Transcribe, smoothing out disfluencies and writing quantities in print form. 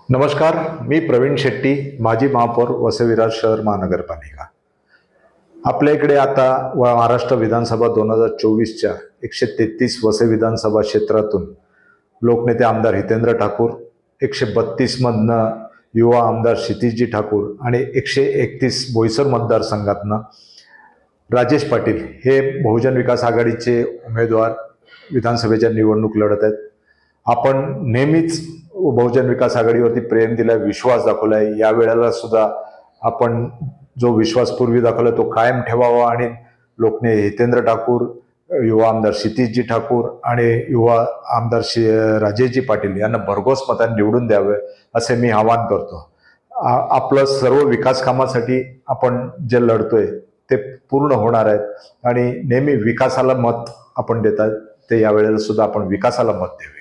नमस्कार, मी प्रवीण शेट्टी, माजी महापौर वसई-विरार शहर महानगरपालिका। आपल्या इकडे आता महाराष्ट्र विधानसभा 2024च्या 133 वसई विधानसभा क्षेत्रातून लोकनेते आमदार हितेंद्र ठाकूर, 132 मधनं युवा आमदार क्षितिजी ठाकूर आणि 131 बोईसर मतदारसंघातनं राजेश पाटील हे बहुजन विकास आघाडीचे उमेदवार विधानसभेच्या निवडणूक लढत आहेत। आपण नेहमीच बहुजन विकास आघाडीवरती प्रेम दिलाय, विश्वास दाखवलाय। या वेळेला सुद्धा आपण जो विश्वास पूर्वी दाखवला तो कायम ठेवावा आणि लोकनेते हितेंद्र ठाकूर, युवा आमदार क्षितिजी ठाकूर आणि युवा आमदार राजेशजी पाटील यांना भरघोस मतांनी निवडून द्यावे असे मी आवाहन करतो। आपलं सर्व विकास कामासाठी आपण जे लढतोय ते पूर्ण होणार आहेत आणि नेहमी विकासाला मत आपण देतात, ते या वेळेला सुद्धा आपण विकासाला मत द्यावे।